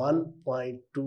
1.2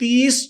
30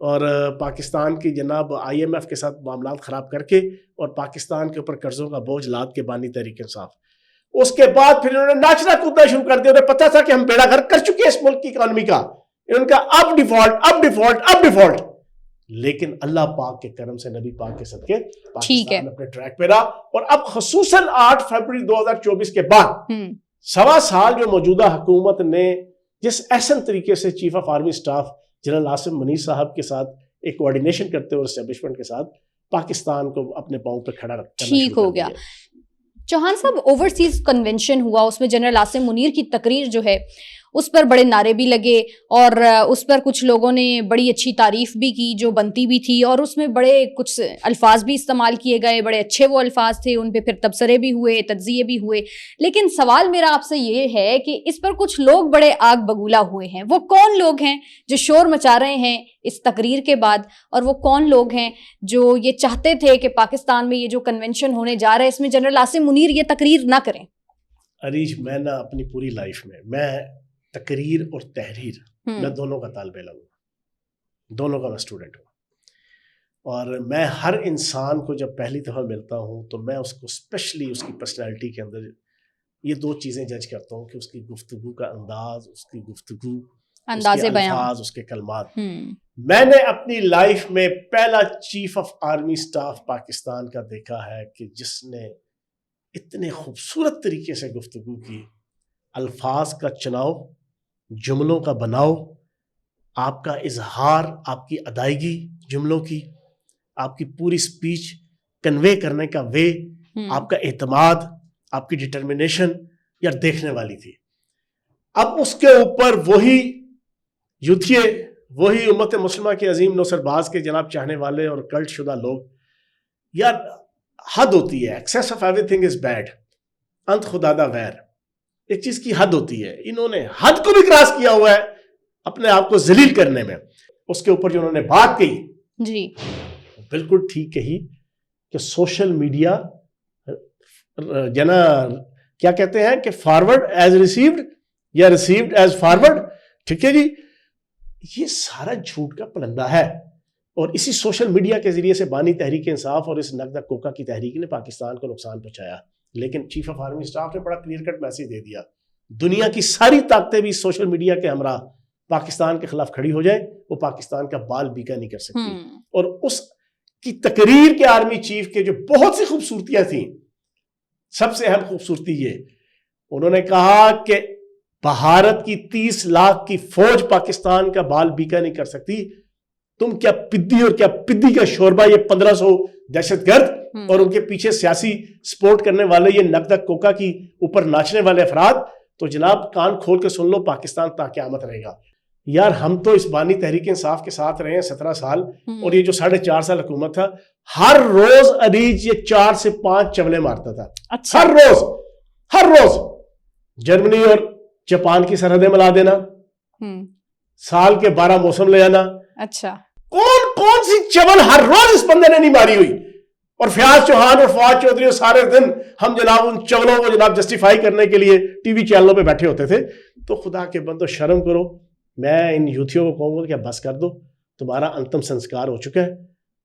اور پاکستان کی جناب IMF کے ساتھ معاملات خراب کر کے اور پاکستان کے اوپر قرضوں کا بوجھ لاد کے بانی تحریک انصاف. اس کے بعد پھر انہوں نے ناچنا کودنا شروع کر دیا. انہیں پتا تھا کہ ہم بیڑا غرق کر چکے ہیں اس ملک کی اکانومی کا. ان کا اب ڈیفالٹ. لیکن اللہ پاک کے کرم سے, نبی پاک کے صدقے پاکستان اپنے ٹریک پہ رہا. اور اب خصوصاً 8 فروری 2024 کے بعد 1.25 سال جو موجودہ حکومت نے جس احسن طریقے سے chief of army staff general Asim Munir صاحب کے ساتھ ایک کوارڈینیشن کرتے ہوئے اسٹیبلشمنٹ کے ساتھ پاکستان کو اپنے پاؤں پہ کھڑا رکھنا ٹھیک ہو گیا. چوہان صاحب, اوورسیز کنونشن ہوا, اس میں جنرل آصم منیر کی تقریر جو ہے اس پر بڑے نعرے بھی لگے اور اس پر کچھ لوگوں نے بڑی اچھی تعریف بھی کی جو بنتی بھی تھی, اور اس میں بڑے کچھ الفاظ بھی استعمال کیے گئے, بڑے اچھے وہ الفاظ تھے, ان پہ پھر تبصرے بھی ہوئے, تجزیے بھی ہوئے. لیکن سوال میرا آپ سے یہ ہے کہ اس پر کچھ لوگ بڑے آگ بگولا ہوئے ہیں. وہ کون لوگ ہیں جو شور مچا رہے ہیں اس تقریر کے بعد, اور وہ کون لوگ ہیں جو یہ چاہتے تھے کہ پاکستان میں یہ جو کنونشن ہونے جا رہا ہے اس میں جنرل آصم منیر یہ تقریر نہ کریں؟ عریش, میں نا اپنی پوری لائف میں تقریر اور تحریر میں دونوں کا طالب علم ہوں, دونوں کا میں اسٹوڈنٹ ہوں. اور میں ہر انسان کو جب پہلی دفعہ ملتا ہوں تو میں اس کو اسپیشلی اس کی پرسنالٹی کے اندر یہ 2 چیزیں جج کرتا ہوں کہ اس کی گفتگو کا انداز, اس کی گفتگو, انداز بیان, اس کے کلمات. میں نے اپنی لائف میں پہلا chief of army staff Pakistan کا دیکھا ہے کہ جس نے اتنے خوبصورت طریقے سے گفتگو کی, الفاظ کا چناؤ, جملوں کا بناؤ, آپ کا اظہار, آپ کی ادائیگی جملوں کی, آپ کی پوری سپیچ کنوے کرنے کا وے, آپ کا اعتماد, آپ کی ڈٹرمنیشن یار دیکھنے والی تھی. اب اس کے اوپر وہی یوتھیے, وہی امت مسلمہ کے عظیم نوسرباز کے جناب چاہنے والے اور کلٹ شدہ لوگ, یار حد ہوتی ہے. Access of every thing is bad, انت خدا دا ویر. ایک چیز کی حد ہوتی ہے, انہوں نے حد کو بھی کراس کیا ہوا ہے اپنے آپ کو ذلیل کرنے میں. اس کے اوپر جو انہوں نے بات کہی جی بالکل ٹھیک کہی کہ سوشل میڈیا جنا کیا کہتے ہیں کہ فارورڈ ایز ریسیوڈ یا ریسیوڈ ایز فارورڈ. ٹھیک ہے جی, یہ سارا جھوٹ کا پلندہ ہے. اور اسی سوشل میڈیا کے ذریعے سے بانی تحریک انصاف اور اس نقدہ کوکا کی تحریک نے پاکستان کو نقصان پہنچایا. لیکن چیف آف آرمی اسٹاف نے بڑا کلیئر کٹ میسج دے دیا, دنیا کی ساری طاقتیں بھی سوشل میڈیا کے ہمراہ پاکستان کے خلاف کھڑی ہو جائیں, وہ پاکستان کا بال بیکا نہیں کر سکتی. اور اس کی تقریر کے آرمی چیف کے جو بہت سی خوبصورتیاں تھیں, سب سے اہم خوبصورتی یہ, انہوں نے کہا کہ بھارت کی 30 لاکھ کی فوج پاکستان کا بال بیکا نہیں کر سکتی. تم کیا پدی اور کیا پدی کا شوربہ, یہ 1500 دہشت گرد اور ان کے پیچھے سیاسی سپورٹ کرنے والے یہ نقدہ کوکا کی اوپر ناچنے والے افراد, تو جناب کان کھول کے سن لو, پاکستان تا قیامت رہے گا. یار ہم تو اس بانی تحریک انصاف کے ساتھ رہے ہیں 17 سال, اور یہ جو 4.5 سال حکومت تھا, ہر روز عریج یہ 4 سے 5 چولے مارتا تھا. ہر روز جرمنی اور جاپان کی سرحدیں ملا دینا, سال کے 12 موسم لے آنا. اچھا, کون سی چول ہر روز اس بندے نے نہیں ماری ہوئی. اور فیاض چوہان اور فواد چودھری سارے دن ہم جناب ان چولوں کو جناب جسٹیفائی کرنے کے لیے ٹی وی چینلوں پہ بیٹھے ہوتے تھے. تو خدا کے بندو شرم کرو. میں ان یوتھیوں کو کہوں گا کہ بس کر دو, تمہارا انتم سنسکار ہو چکا ہے.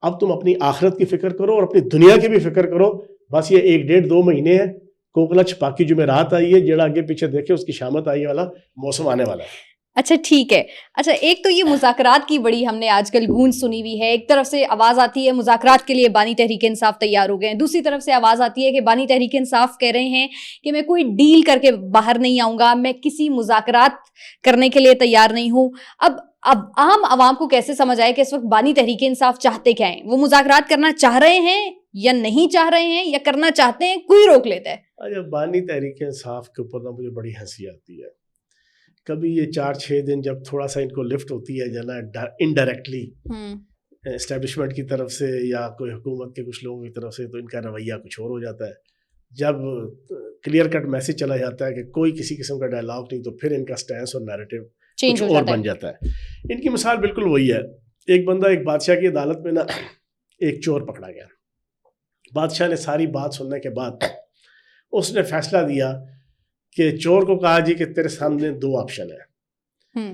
اب تم اپنی آخرت کی فکر کرو اور اپنی دنیا کی بھی فکر کرو. بس یہ 1.5-2 مہینے ہیں, کوکلا چھپاکی جمعرات آئی ہے, جڑا آگے پیچھے دیکھے اس کی شامت آئی والا موسم آنے والا ہے. اچھا ٹھیک ہے. اچھا, ایک تو یہ مذاکرات کی بڑی ہم نے آج کل گونج سنی ہوئی ہے. ایک طرف سے آواز آتی ہے مذاکرات کے لیے بانی تحریک انصاف تیار ہو گئے ہیں, دوسری طرف سے آواز آتی ہے کہ بانی تحریک انصاف کہہ رہے ہیں کہ میں کوئی ڈیل کر کے باہر نہیں آؤں گا, میں کسی مذاکرات کرنے کے لیے تیار نہیں ہوں. اب عام عوام کو کیسے سمجھ آئے کہ اس وقت بانی تحریک انصاف چاہتے کیا ہیں؟ وہ مذاکرات کرنا چاہ رہے ہیں یا نہیں چاہ رہے ہیں, یا کرنا چاہتے ہیں کوئی روک لیتا ہے؟ اچھا, بانی تحریک انصاف کے اوپر مجھے بڑی ہنسی آتی ہے. کبھی یہ 4-6 دن جب تھوڑا سا ان کو لفٹ ہوتی ہے جانا انڈائریکٹلی اسٹیبلشمنٹ کی طرف سے یا کوئی حکومت کے کچھ لوگوں کی طرف سے, تو ان کا رویہ کچھ اور ہو جاتا ہے. جب کلیئر کٹ میسج چلا جاتا ہے کہ کوئی کسی قسم کا ڈائلاگ نہیں, تو پھر ان کا سٹینس اور نیریٹو کچھ اور بن جاتا ہے. ان کی مثال بالکل وہی ہے. ایک بندہ ایک بادشاہ کی عدالت میں نا ایک چور پکڑا گیا. بادشاہ نے ساری بات سننے کے بعد اس نے فیصلہ دیا کہ چور کو کہا جی کہ تیرے سامنے 2 آپشن ہیں,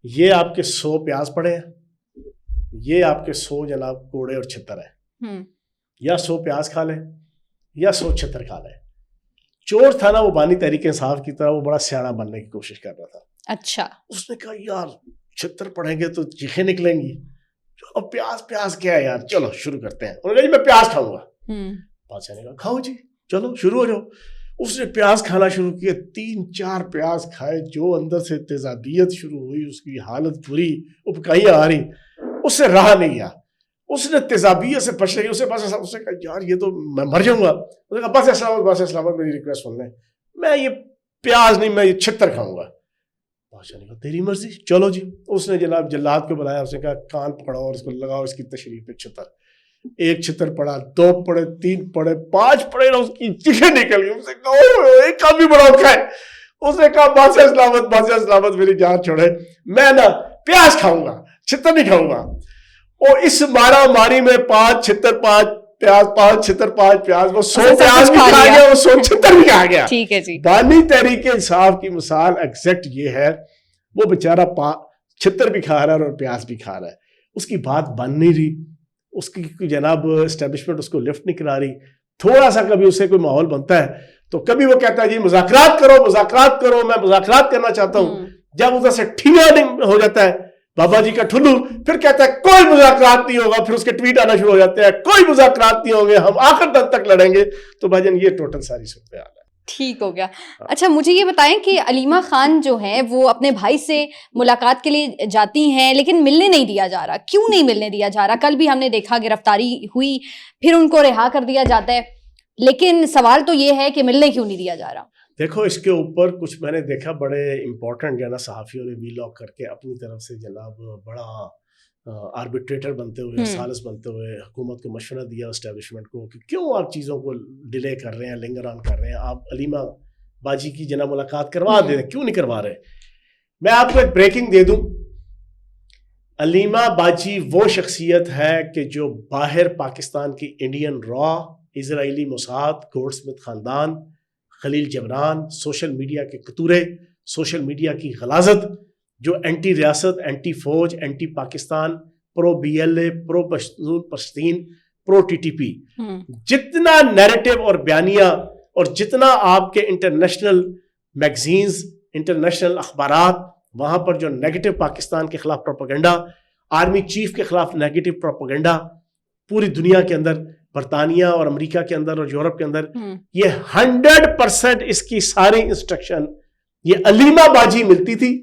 یہ آپ کے 100 پیاز پڑے ہیں, یہ آپ کے 100 جناب کوڑے اور چھتر ہیں، یا 100 پیاز کھا لیں یا 100 چھتر کھا لیں. چور تھا نا وہ بانی تحریک انصاف کی طرح وہ بڑا سیاڑا بننے کی کوشش کر رہا تھا. اچھا. اس نے کہا یار چھتر پڑھیں گے تو چیخیں نکلیں گی، چلو پیاز کیا ہے یار، چلو شروع کرتے ہیں. انہوں نے کہا جی میں پیاز کھاؤں گا. بادشاہ نے کہا کھاؤ جی، چلو شروع ہو جاؤ. اس نے پیاز کھانا شروع کیا، 3-4 پیاز کھائے، جو اندر سے تیزابیت شروع ہوئی، اس کی حالت بری، اپکائیاں آ رہی، اس سے رہا نہیں گیا. اس نے تیزابیت سے بچنے کی، اس نے کہا یار یہ تو میں مر جاؤں گا. اس نے کہا بس اسلام میری ریکویسٹ سن لیں، میں یہ پیاز نہیں، میں یہ چھتر کھاؤں گا. بادشاہ نے کہا تیری مرضی، چلو جی. اس نے جناب جلاد کو بلایا، اس نے کہا کان پکڑاؤ اور اس کو لگاؤ اس کی تشریح پہ چھتر. 1 چھتر پڑا، 2 پڑے، 3 پڑے، 5 پڑے نا، اس کی چیخیں نکل گئی. اس نے کہا ایک کام بھی بڑا اوکھا ہے. اس نے کہا بادشاہ سلامت میری جان چھوڑے، میں نا پیاز کھاؤں گا، چھتر نہیں کھاؤں گا. اور اس مارا ماری میں 5 چھتر 5 پیاز، 5 چھتر 5 پیاز، وہ 100 پیاز بھی کھا گیا، وہ 100 چھتر بھی کھا گیا. ٹھیک ہے جی. بانی تحریک انصاف کی مثال ایگزیکٹ یہ ہے، وہ بیچارہ چھتر بھی کھا رہا ہے اور پیاز بھی کھا رہا ہے. اس کی بات بن نہیں رہی، اس کی جناب اسٹیبلشمنٹ اس کو لفٹ نہیں کرا رہی. تھوڑا سا کبھی اسے کوئی ماحول بنتا ہے تو کبھی وہ کہتا ہے جی مذاکرات کرو، میں مذاکرات کرنا چاہتا ہوں. جب ادھر سے ٹھیلا نہیں ہو جاتا ہے بابا جی کا ٹھلو، پھر کہتا ہے کوئی مذاکرات نہیں ہوگا. پھر اس کے ٹویٹ آنا شروع ہو جاتے ہیں کوئی مذاکرات نہیں ہوں گے، ہم آخر دم تک لڑیں گے. تو بھاجن یہ ٹوٹل ساری صورتحال ہے. ٹھیک ہو گیا. اچھا مجھے یہ بتائیں کہ علیمہ خان جو ہیں وہ اپنے بھائی سے ملاقات کے لیے جاتی ہیں لیکن ملنے نہیں دیا جا رہا. کیوں نہیں ملنے دیا جا رہا؟ کل بھی ہم نے دیکھا گرفتاری ہوئی، پھر ان کو رہا کر دیا جاتا ہے، لیکن سوال تو یہ ہے کہ ملنے کیوں نہیں دیا جا رہا؟ دیکھو اس کے اوپر کچھ میں نے دیکھا بڑے امپورٹنٹ جو ہے نا صحافیوں نے وی لاگ کر کے اپنی طرف سے جناب بڑا آربیٹریٹر بنتے ہوئے، سالس بنتے ہوئے حکومت کو مشورہ دیا، اسٹیبلشمنٹ کو، کہ کیوں آپ چیزوں کو ڈیلے کر رہے ہیں، لنگر آن کر رہے ہیں، آپ علیمہ باجی کی جناب ملاقات کروا دیں، کیوں نہیں کروا رہے. میں آپ کو ایک بریکنگ دے دوں، علیمہ باجی وہ شخصیت ہے کہ جو باہر پاکستان کی انڈین را، اسرائیلی موساد، گولڈ سمتھ خاندان، خلیل جبران، سوشل میڈیا کے کتورے، سوشل میڈیا کی غلاظت، جو اینٹی ریاست، اینٹی فوج، anti Pakistan, pro B L A, pro Pashteen, pro T T P, جتنا نیریٹو اور بیانیہ اور جتنا آپ کے انٹرنیشنل میگزینز، انٹرنیشنل اخبارات، وہاں پر جو نیگیٹو پاکستان کے خلاف پروپیگنڈا، آرمی چیف کے خلاف نیگیٹو پروپیگنڈا پوری دنیا کے اندر، برطانیہ اور امریکہ کے اندر اور یورپ کے اندر، یہ 100% اس کی ساری انسٹرکشن یہ علیمہ باجی ملتی تھی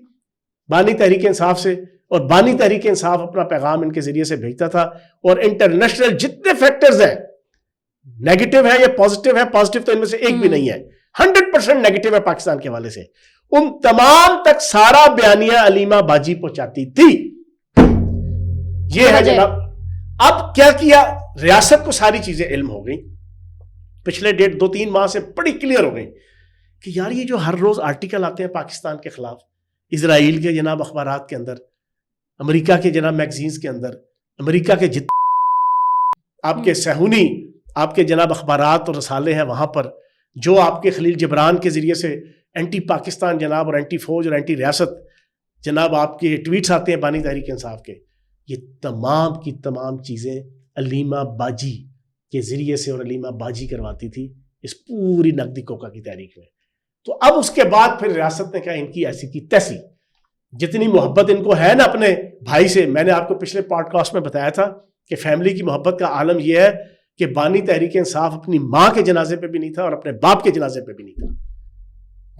بانی تحریک انصاف سے، اور بانی تحریک انصاف اپنا پیغام ان کے ذریعے سے بھیجتا تھا. اور انٹرنیشنل جتنے فیکٹرز ہیں، نیگیٹو ہے یا پازیٹیو ہے، پازیٹیو تو ان میں سے ایک بھی نہیں ہے، 100% نیگیٹو ہے پاکستان کے حوالے سے، ان تمام تک سارا بیانیہ علیمہ باجی پہنچاتی تھی. یہ ہے جناب. اب کیا کیا، ریاست کو ساری چیزیں علم ہو گئی، پچھلے 2-3 ماہ سے بڑی کلیئر ہو گئی کہ یار یہ جو ہر روز آرٹیکل آتے ہیں پاکستان کے خلاف، اسرائیل کے جناب اخبارات کے اندر، امریکہ کے جناب میگزینز کے اندر، امریکہ کے آپ کے صہیونی آپ کے جناب اخبارات اور رسالے ہیں وہاں پر، جو آپ کے خلیل جبران کے ذریعے سے اینٹی پاکستان جناب اور اینٹی فوج اور اینٹی ریاست جناب آپ کے ٹویٹس آتے ہیں بانی تحریک انصاف کے، یہ تمام کی تمام چیزیں علیمہ باجی کے ذریعے سے اور علیمہ باجی کرواتی تھی اس پوری نقدی کوکا کی تحریک میں. تو اب اس کے بعد پھر ریاست نے کہا ان کی ایسی کی تیسی، جتنی محبت ان کو ہے نا اپنے بھائی سے. میں نے آپ کو پچھلے پوڈ کاسٹ میں بتایا تھا کہ فیملی کی محبت کا عالم یہ ہے کہ بانی تحریک انصاف اپنی ماں کے جنازے پہ بھی نہیں تھا اور اپنے باپ کے جنازے پہ بھی نہیں تھا،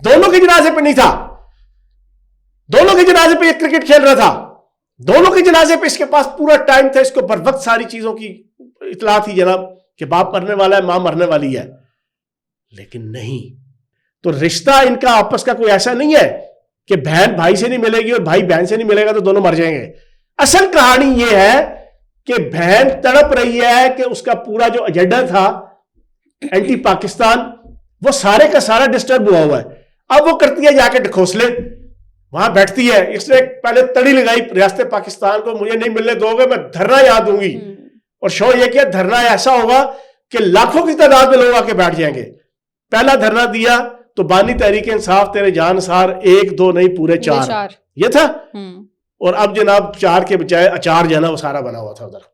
دونوں کے جنازے پہ نہیں تھا. دونوں کے جنازے پہ یہ کرکٹ کھیل رہا تھا، دونوں کے جنازے پہ اس کے پاس پورا ٹائم تھا، اس کو بر وقت ساری چیزوں کی اطلاع تھی جناب کہ باپ مرنے والا ہے، ماں مرنے والی ہے. لیکن نہیں، تو رشتہ ان کا آپس کا کوئی ایسا نہیں ہے کہ بہن بھائی سے نہیں ملے گی اور بھائی بہن سے نہیں ملے گا تو دونوں مر جائیں گے. اصل کہانی یہ ہے کہ بہن تڑپ رہی ہے کہ اس کا پورا جو ایجنڈا تھا اینٹی پاکستان وہ سارے کا سارا ڈسٹرب ہوا ہے. اب وہ کرتی ہے جا کے ڈھکوسلے، وہاں بیٹھتی ہے، اس نے پہلے تڑی لگائی ریاست پاکستان کو، مجھے نہیں ملنے دو گے میں دھرنا یاد دوں گی. اور شو یہ کیا دھرنا ایسا ہوگا کہ لاکھوں کی تعداد میں لوگ آ کے بیٹھ جائیں گے. پہلا دھرنا دیا تو بانی تحریک انصاف تیرے جان سار 1 2 نہیں پورے 4 یہ تھا. اور اب جناب 4 کے بجائے اچار جو ہے نا وہ سارا بنا ہوا تھا ادھر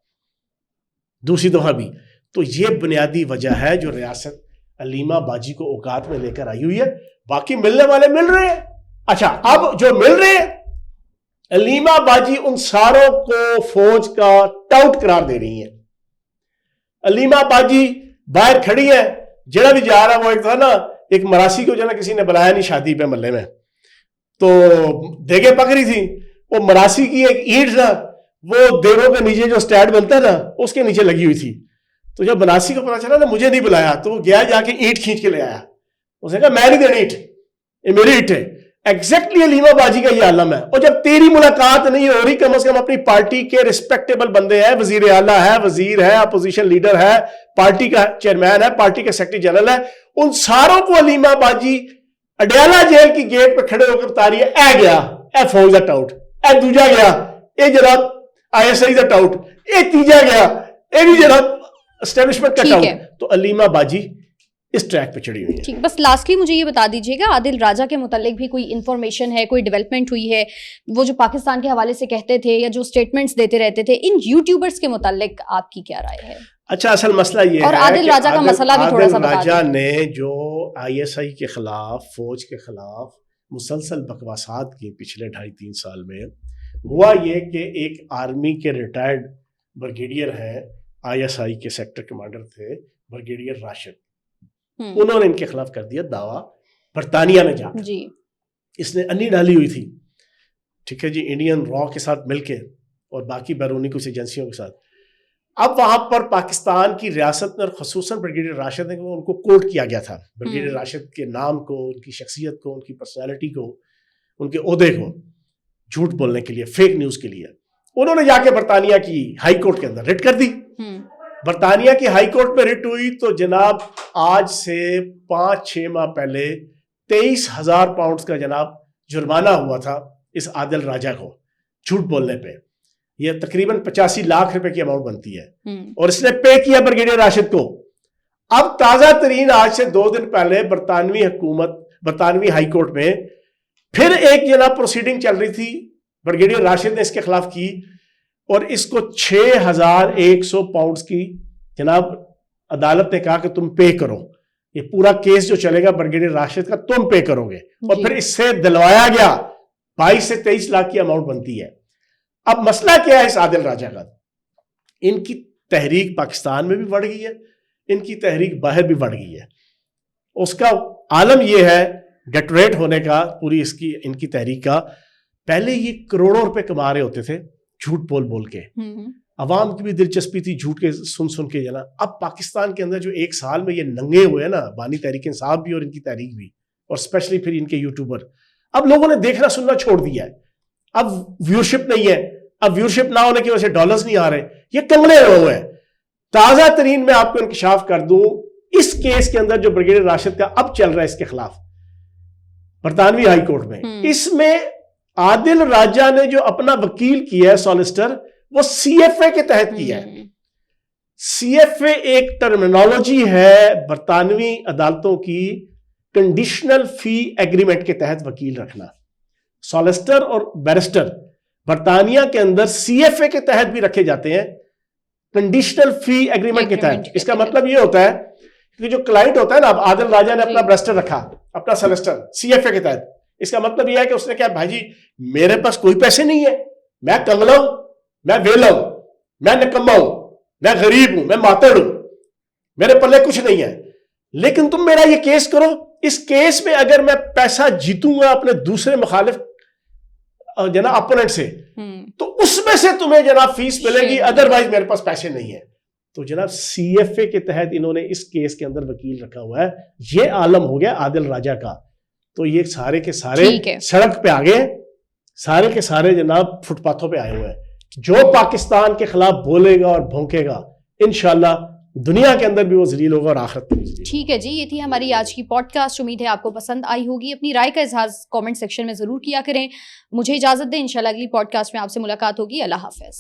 دوسری دفعہ بھی. تو یہ بنیادی وجہ ہے جو ریاست علیمہ باجی کو اوقات میں لے کر آئی ہوئی ہے. باقی ملنے والے مل رہے ہیں. اچھا اب جو مل رہے ہیں علیمہ باجی ان ساروں کو فوج کا ٹاؤٹ قرار دے رہی ہیں. علیمہ باجی باہر کھڑی ہے, جڑا بھی جا رہا وہ ایک تھا نا ایک مراسی کو جو نا کسی نے بلایا نہیں شادی پہ محلے میں, تو دیگے پک رہی تھی, وہ مراسی کی ایک اینٹ نا وہ دیگوں کے نیچے جو سٹینڈ بنتا ہے نا اس کے نیچے لگی ہوئی تھی. تو جب مناسی کو پتا چلا نا مجھے نہیں بلایا تو وہ گیا جا کے اینٹ کھینچ کے لے آیا. اس نے کہا میں نہیں دینی اینٹ, یہ میری اینٹ ہے. ایگزیکٹلی علیمہ باجی کا یہ عالم ہے. اور جب تیری ملاقات نہیں ہو رہی کم از کم اپنی پارٹی کے ریسپیکٹیبل بندے ہیں, وزیر اعلیٰ ہے, وزیر ہے, اپوزیشن لیڈر ہے, پارٹی کا چیئرمین ہے, پارٹی کا سیکرٹری جنرل ہے, ان ساروں کو علیمہ باجی اڈیالہ جیل کی گیٹ پہ کھڑے ہو کر بتا رہی ہے اے گیا اے فوج دا ٹاؤٹ, اے دوجا گیا اے جناب I S I the tout, اے تیجا گیا اے بھی جناب اسٹیبلشمنٹ کا ٹاؤٹ. تو علیمہ باجی اس ٹریک پہ چڑھی ہوئی ہے. ٹھیک, بس لاسٹلی مجھے یہ بتا دیجیے گا عادل راجہ کے متعلق بھی کوئی انفارمیشن ہے, کوئی ڈیولپمنٹ ہوئی ہے؟ وہ جو پاکستان کے حوالے سے کہتے تھے یا جو اسٹیٹمنٹس دیتے رہتے تھے, ان یوٹیوبرز کے متعلق آپ کی کیا رائے ہے؟ اچھا اصل مسئلہ یہ ہے اور عادل راجہ کا مسئلہ بھی تھوڑا سا بتا دیں. عادل راجہ نے جو آئی ایس آئی کے خلاف, فوج کے خلاف مسلسل بکواسات کی پچھلے 2.5-3 سال میں, ہوا یہ کہ ایک آرمی کے ریٹائرڈ بریگیڈیئر ہیں, آئی ایس آئی کے سیکٹر کمانڈر تھے بریگیڈیئر راشد, انہوں نے ان کے خلاف کر دیا دعویٰ برطانیہ میں جا کر. جی اس نے انی ڈالی ہوئی تھی, ٹھیک ہے جی, انڈین را کے ساتھ مل کے اور باقی بیرونی کچھ ایجنسیوں کے ساتھ. اب وہاں پر پاکستان کی ریاست نے اور خصوصاً بریگیڈیئر راشد نے ان کو کوٹ کیا گیا تھا. بریگیڈیئر راشد کے نام کو, ان کی شخصیت کو, ان کی پرسنالٹی کو, ان کے عہدے کو جھوٹ بولنے کے لیے, فیک نیوز کے لیے انہوں نے جا کے برطانیہ کی ہائی کورٹ کے اندر ریٹ کر دی. برطانیہ کی ہائی کورٹ میں ریٹ ہوئی تو جناب آج سے 5-6 ماہ پہلے 23,000 پاؤنڈز کا جناب جرمانہ ہوا تھا اس عادل راجہ کو جھوٹ بولنے پہ. یہ تقریباً 85 لاکھ روپے کی اماؤنٹ بنتی ہے, اور اس نے پے کیا بریگیڈیئر راشد کو. اب تازہ ترین آج سے 2 دن پہلے برطانوی حکومت, برطانوی ہائی کورٹ میں پھر ایک جناب پروسیڈنگ چل رہی تھی, بریگیڈیئر راشد نے اس کے خلاف کی, اور اس کو 6,100 پاؤنڈز کی جناب عدالت نے کہا کہ تم پے کرو, یہ پورا کیس جو چلے گا بریگیڈیئر راشد کا تم پے کرو گے. اور پھر اس سے دلوایا گیا 22 سے 23 لاکھ کی اماؤنٹ بنتی ہے. اب مسئلہ کیا ہے اس عادل راجہ کا؟ ان کی تحریک پاکستان میں بھی بڑھ گئی ہے, ان کی تحریک باہر بھی بڑھ گئی ہے. اس کا عالم یہ ہے ڈیٹوریٹ ہونے کا, پوری اس کی ان کی تحریک کا. پہلے یہ کروڑوں روپے کما رہے ہوتے تھے جھوٹ بول بول کے, عوام کی بھی دلچسپی تھی جھوٹ کے سن کے جنا. اب پاکستان کے اندر جو 1 سال میں یہ ننگے ہوئے ہیں نا, بانی تحریک انصاف بھی اور ان کی تحریک بھی, اور اسپیشلی پھر ان کے یوٹیوبر, اب لوگوں نے دیکھنا سننا چھوڑ دیا ہے. اب ویورشپ نہیں ہے, اب ویورشپ نہ ہونے کی وجہ سے ڈالرز نہیں آ رہے, یہ کنگلے ہوئے ہیں. تازہ ترین میں آپ کو انکشاف کر دوں, اس کیس کے اندر جو بریگیڈیئر راشد کا اب چل رہا ہے اس کے خلاف برطانوی ہائی کورٹ میں, اس میں عادل راجہ نے جو اپنا وکیل کیا ہے سالسٹر, وہ سی ایف اے کے تحت کیا ہے. سی ایف اے ایک ٹرمینالوجی ہے برطانوی عدالتوں کی, کنڈیشنل فی ایگریمنٹ کے تحت وکیل رکھنا. سالسٹر اور بیرسٹر برطانیہ کے اندر سی ایف اے کے تحت بھی رکھے جاتے ہیں, کنڈیشنل فی ایگریمنٹ کے تحت. اس کا مطلب یہ ہوتا ہے کہ جو کلائنٹ ہوتا ہے نا, اب عادل راجہ نے اپنا بیرسٹر رکھا, اپنا سالسٹر سی ایف اے کے تحت, اس کا مطلب یہ ہے کہ اس نے کہا بھائی جی میرے پاس کوئی پیسے نہیں ہے, میں کنگلا ہوں, میں ویلا ہوں, میں نکما ہوں, میں غریب ہوں, میں ماتڑ ہوں, میرے پلے کچھ نہیں ہے, لیکن تم میرا یہ کیس کرو. اس کیس میں اگر میں پیسہ جیتوں گا اپنے دوسرے مخالف جناب اپوننٹ سے, تو اس میں سے تمہیں جناب فیس ملے گی, ادروائز میرے پاس پیسے نہیں ہے. تو جناب سی ایف اے کے تحت انہوں نے اس کیس کے اندر وکیل رکھا ہوا ہے. یہ عالم ہو گیا عادل راجہ کا. تو یہ سارے کے سارے سڑک پہ آ گئے, سارے کے سارے جناب فٹ پاتھوں پہ آئے ہوئے ہیں. جو پاکستان کے خلاف بولے گا اور بھونکے گا انشاءاللہ دنیا کے اندر بھی وہ ذلیل ہوگا اور آخرت میں بھی ذلیل. ٹھیک ہے جی, یہ تھی ہماری آج کی پوڈ کاسٹ. امید ہے آپ کو پسند آئی ہوگی. اپنی رائے کا اظہار کامنٹ سیکشن میں ضرور کیا کریں. مجھے اجازت دیں, انشاءاللہ اگلی پوڈ کاسٹ میں آپ سے ملاقات ہوگی. اللہ حافظ.